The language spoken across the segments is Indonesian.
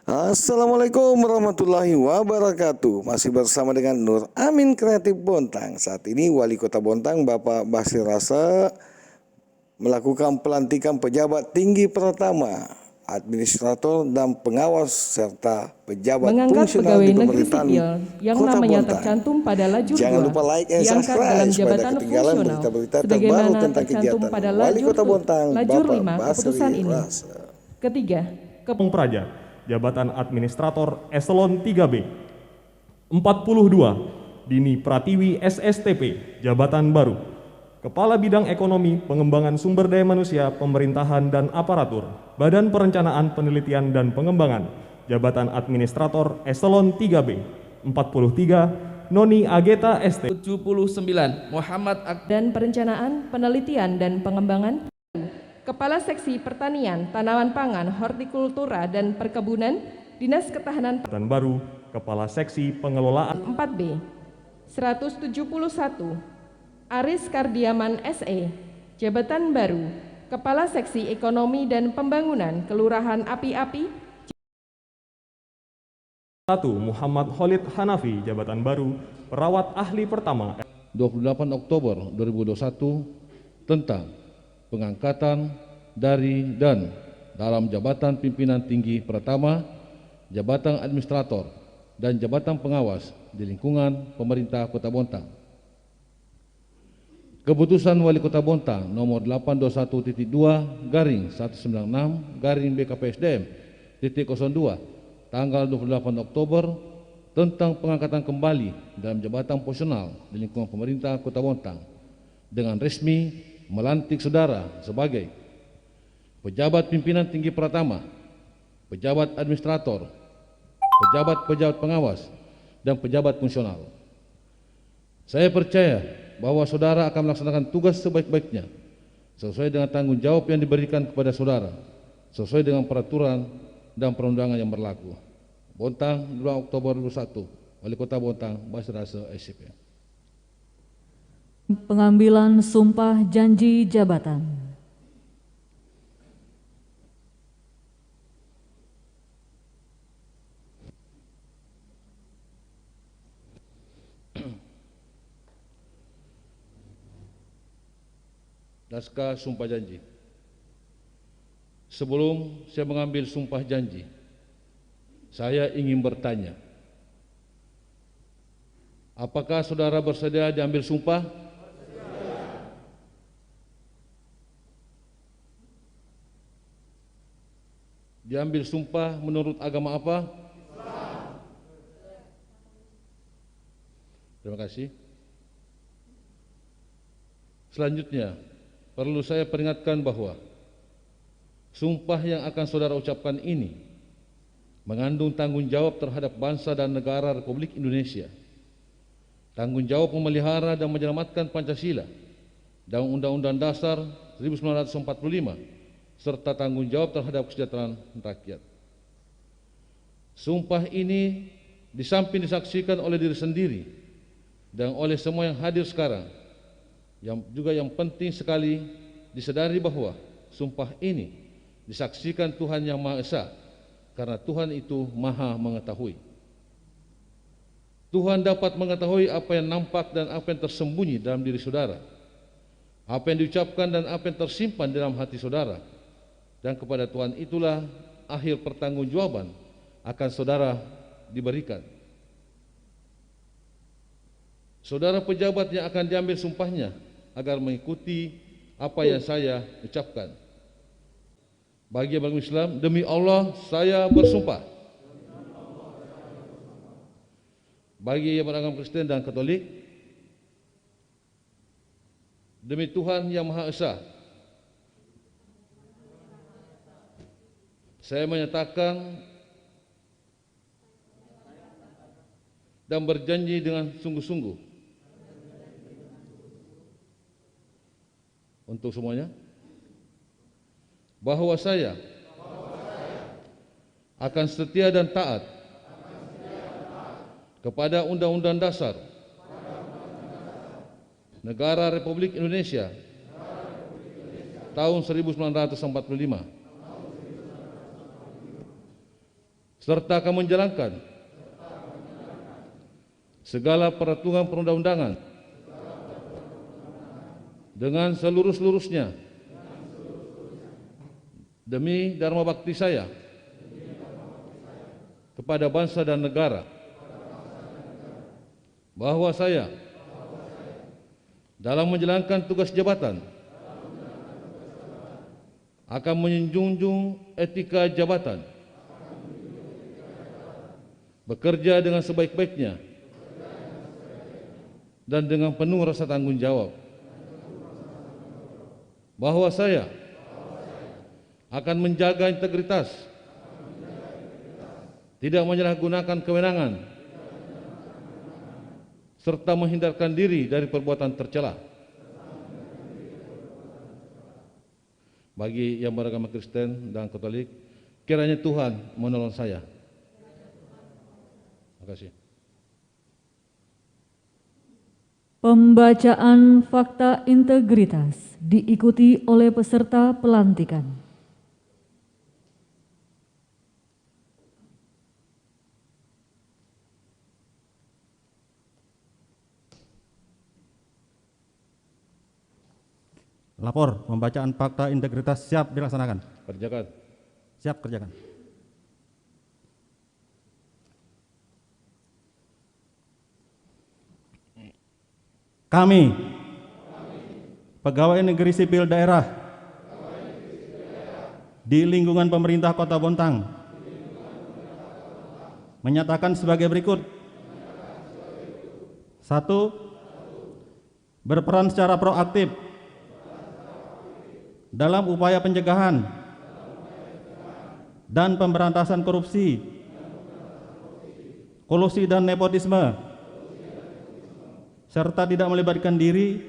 Assalamualaikum warahmatullahi wabarakatuh. Masih bersama dengan Nur Amin Kreatif Bontang. Saat ini Wali Kota Bontang Bapak Basir Rasa melakukan pelantikan pejabat tinggi pertama, administrator dan pengawas serta pejabat Mengangkat fungsional pegawai di negeri pemerintahan sipil yang Kota namanya Bontang. tercantum pada lajur Jangan 2 lupa like and diangkat dalam subscribe supaya jabatan tidak ketinggalan fungsional berita-berita terbaru sebagaimana tentang tercantum kegiatan pada Wali Kota Bontang lajur Bapak 5 keputusan Basri ini. Rasa. Ketiga, Praja, jabatan administrator eselon 3B. 42, Dini Pratiwi SSTP, jabatan baru. Kepala Bidang Ekonomi, Pengembangan Sumber Daya Manusia, Pemerintahan dan Aparatur, Badan Perencanaan Penelitian dan Pengembangan, jabatan administrator eselon 3B. 43, Noni Ageta ST. 79, Muhammad dan Perencanaan, Penelitian dan Pengembangan. Kepala Seksi Pertanian, Tanaman Pangan, Hortikultura dan Perkebunan, Dinas Ketahanan Dan baru, Kepala Seksi Pengelolaan 4B. 171, Aris Kardiaman SE, jabatan baru, Kepala Seksi Ekonomi dan Pembangunan, Kelurahan Api-Api. 1, Muhammad Khalid Hanafi, jabatan baru, Perawat Ahli Pertama. 28 Oktober 2021 tentang pengangkatan dari dan dalam jabatan pimpinan tinggi pertama, jabatan administrator, dan jabatan pengawas di lingkungan pemerintah Kota Bontang. Keputusan Wali Kota Bontang nomor 821.2/196/BKPSDM.02 tanggal 28 Oktober tentang pengangkatan kembali dalam jabatan fungsional di lingkungan pemerintah Kota Bontang dengan resmi melantik saudara sebagai pejabat pimpinan tinggi pertama, pejabat administrator, pejabat pengawas, dan pejabat fungsional. Saya percaya bahwa saudara akan melaksanakan tugas sebaik-baiknya sesuai dengan tanggung jawab yang diberikan kepada saudara, sesuai dengan peraturan dan perundangan yang berlaku. Bontang, 2 Oktober 2021, Wali Kota Bontang, Basir Rasa, SCP. Pengambilan sumpah janji jabatan. Naskah sumpah janji. Sebelum saya mengambil sumpah janji, saya ingin bertanya, apakah saudara bersedia diambil sumpah? Diambil sumpah menurut agama apa? Terima kasih. Selanjutnya, perlu saya peringatkan bahwa sumpah yang akan saudara ucapkan ini mengandung tanggung jawab terhadap bangsa dan negara Republik Indonesia, tanggung jawab memelihara dan menyelamatkan Pancasila dan Undang-Undang Dasar 1945, serta tanggung jawab terhadap kesejahteraan rakyat. Sumpah ini di samping disaksikan oleh diri sendiri dan oleh semua yang hadir sekarang, yang penting sekali disadari bahwa sumpah ini disaksikan Tuhan Yang Maha Esa, karena Tuhan itu Maha mengetahui. Tuhan dapat mengetahui apa yang nampak dan apa yang tersembunyi dalam diri saudara, apa yang diucapkan dan apa yang tersimpan dalam hati saudara, dan kepada Tuhan itulah akhir pertanggungjawaban akan saudara diberikan. Saudara pejabat yang akan diambil sumpahnya agar mengikuti apa yang saya ucapkan. Bagi yang beragama Islam, demi Allah saya bersumpah. Bagi yang beragama Kristen dan Katolik, demi Tuhan Yang Maha Esa, saya menyatakan dan berjanji dengan sungguh-sungguh untuk semuanya bahwa saya akan setia dan taat kepada Undang-Undang Dasar Negara Republik Indonesia tahun 1945, serta akan menjalankan segala peraturan perundang-undangan dengan seluruh-seluruhnya demi dharma bakti saya kepada bangsa dan negara, bahwa saya dalam menjalankan tugas jabatan akan menjunjung etika jabatan, bekerja dengan sebaik-baiknya dan dengan penuh rasa tanggung jawab, bahwa saya akan menjaga integritas, tidak menyalahgunakan kewenangan, serta menghindarkan diri dari perbuatan tercela. Bagi yang beragama Kristen dan Katolik, kiranya Tuhan menolong saya. Terima kasih. Pembacaan fakta integritas diikuti oleh peserta pelantikan. Lapor, pembacaan fakta integritas siap dilaksanakan. Kerjakan. Siap kerjakan. Kami, pegawai negeri sipil daerah di lingkungan pemerintah Kota Bontang, menyatakan sebagai berikut. 1. Berperan secara proaktif dalam upaya pencegahan dan pemberantasan korupsi, kolusi dan nepotisme, serta tidak melibatkan diri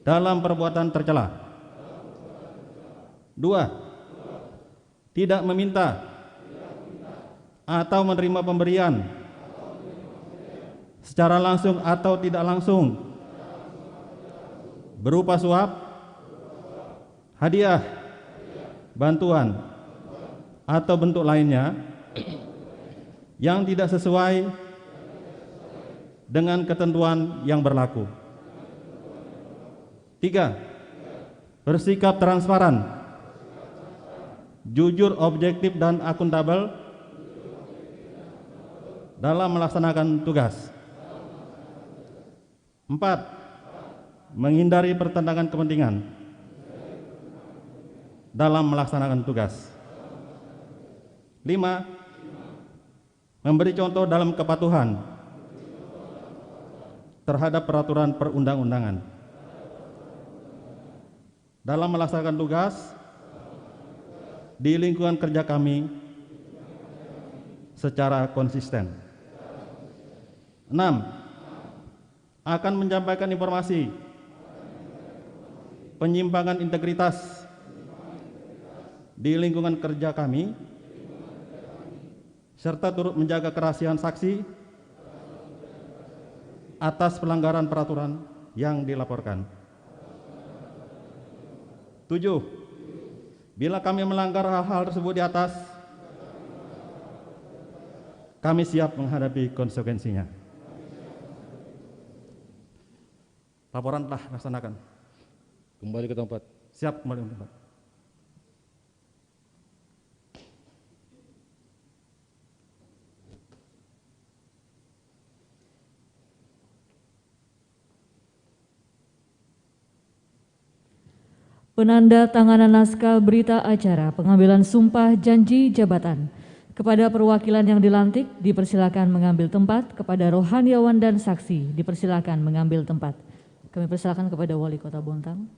dalam perbuatan tercela. 2. Tidak meminta atau menerima pemberian secara langsung atau tidak langsung berupa suap, hadiah, bantuan, atau bentuk lainnya yang tidak sesuai dengan ketentuan yang berlaku. 3. Bersikap transparan, jujur, objektif, dan akuntabel dalam melaksanakan tugas. 4. Menghindari pertentangan kepentingan dalam melaksanakan tugas. 5. Memberi contoh dalam kepatuhan terhadap peraturan perundang-undangan dalam melaksanakan tugas di lingkungan kerja kami secara konsisten. 6. Akan menyampaikan informasi penyimpangan integritas di lingkungan kerja kami, serta turut menjaga kerahasiaan saksi atas pelanggaran peraturan yang dilaporkan. 7. Bila kami melanggar hal-hal tersebut di atas, kami siap menghadapi konsekuensinya. Laporan telah dilaksanakan. Kembali ke tempat. Siap kembali ke tempat. Penanda tanganan naskah berita acara pengambilan sumpah janji jabatan kepada perwakilan yang dilantik dipersilakan mengambil tempat, kepada rohaniawan dan saksi dipersilakan mengambil tempat. Kami persilakan kepada Wali Kota Bontang.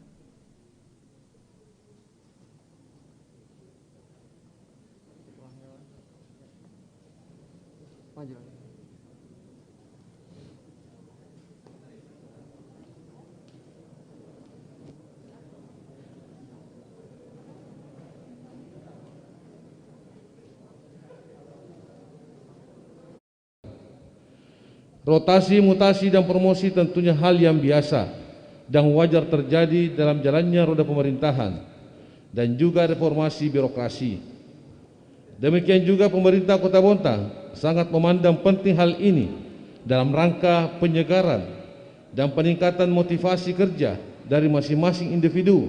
Rotasi, mutasi, dan promosi tentunya hal yang biasa dan wajar terjadi dalam jalannya roda pemerintahan dan juga reformasi birokrasi. Demikian juga pemerintah Kota Bontang sangat memandang penting hal ini dalam rangka penyegaran dan peningkatan motivasi kerja dari masing-masing individu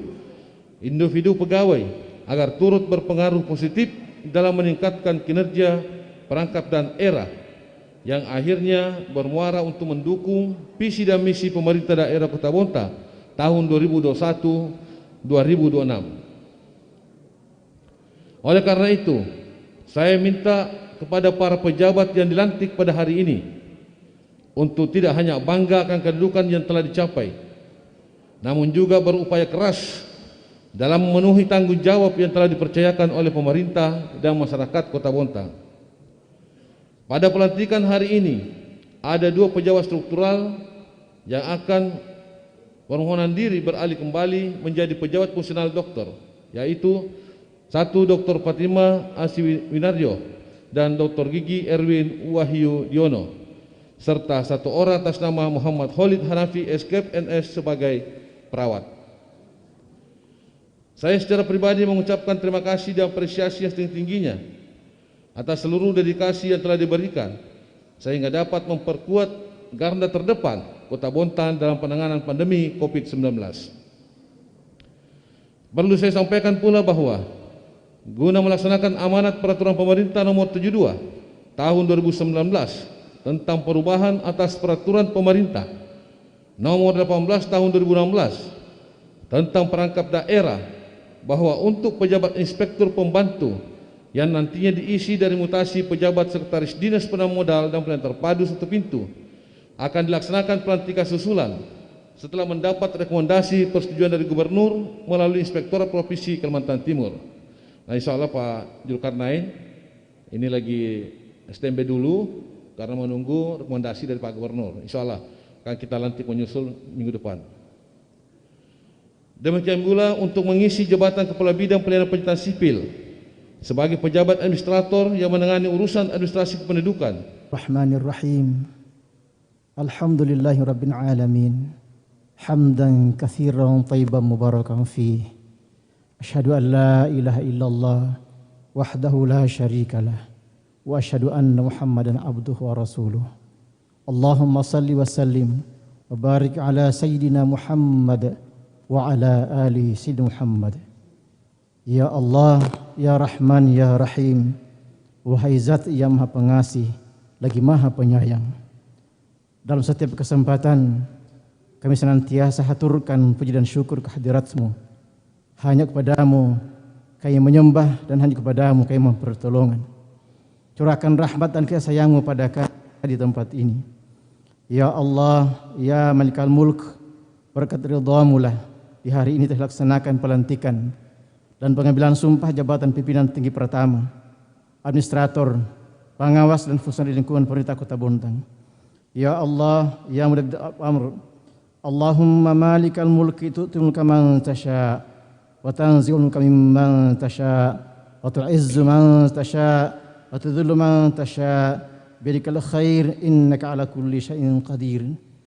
pegawai agar turut berpengaruh positif dalam meningkatkan kinerja perangkap dan era yang akhirnya bermuara untuk mendukung visi dan misi pemerintah daerah Kota Bontang tahun 2021-2026. Oleh karena itu, saya minta kepada para pejabat yang dilantik pada hari ini untuk tidak hanya bangga akan kedudukan yang telah dicapai, namun juga berupaya keras dalam memenuhi tanggung jawab yang telah dipercayakan oleh pemerintah dan masyarakat Kota Bontang. Pada pelantikan hari ini, ada 2 pejabat struktural yang akan permohonan diri beralih kembali menjadi pejabat fungsional dokter, yaitu 1 Dr. Fatima Asiwinarjo dan Dr. Gigi Erwin Wahyu Diono, serta 1 orang atas nama Muhammad Khalid Hanafi SKF NS sebagai perawat. Saya secara pribadi mengucapkan terima kasih dan apresiasi yang setinggi-tingginya atas seluruh dedikasi yang telah diberikan sehingga dapat memperkuat garda terdepan Kota Bontang dalam penanganan pandemi COVID-19. Perlu saya sampaikan pula bahwa guna melaksanakan amanat peraturan pemerintah nomor 72 tahun 2019 tentang perubahan atas peraturan pemerintah nomor 18 tahun 2016 tentang perangkap daerah, bahwa untuk pejabat inspektur pembantu yang nantinya diisi dari mutasi pejabat sekretaris dinas penanaman modal dan pelayanan terpadu 1 pintu akan dilaksanakan pelantikan susulan setelah mendapat rekomendasi persetujuan dari Gubernur melalui Inspektorat Provinsi Kalimantan Timur. Nah, insya Allah Pak Zulkarnain ini lagi standby dulu karena menunggu rekomendasi dari Pak Gubernur. Insya Allah akan kita lantik menyusul minggu depan. Demikian pula untuk mengisi jabatan Kepala Bidang Pelayanan Penyertaan Sipil sebagai pejabat administrator yang menangani urusan administrasi kependudukan. Rahmanirrahim. Alhamdulillahirabbil alamin. Hamdan katsiran thayyiban mubarakan fih. Asyhadu an la ilaha illallah wahdahu la syarikalah wa asyhadu anna Muhammadan abduhu wa rasuluh. Allahumma salli wa sallim wa barik ala sayyidina Muhammad wa ala ali sayyidina Muhammad. Ya Allah, ya Rahman, ya Rahim, wahai Zat yang Maha Pengasih lagi Maha Penyayang. Dalam setiap kesempatan kami senantiasa haturkan puji dan syukur kehadirat-Mu. Hanya kepadamu kami menyembah dan hanya kepadamu kami mohon pertolongan. Curahkan rahmat dan kasih sayang-Mu pada kami di tempat ini. Ya Allah, ya Malikal Mulk, berkat ridha-Mu lah di hari ini telah dilaksanakan pelantikan dan pengambilan sumpah jabatan pimpinan tinggi pertama, administrator, pengawas dan fungsional di lingkungan pemerintah Kota Bontang. Ya Allah, ya Mudabbir Amr, Allahumma Malikal Mulk tu'til mulka man tasha' wa tanzi'ul mulka mimman tasha' wa tu'izzu man tasha' wa tudhillu man tasha' biyadikal khair innaka ala kulli syai'in qadir.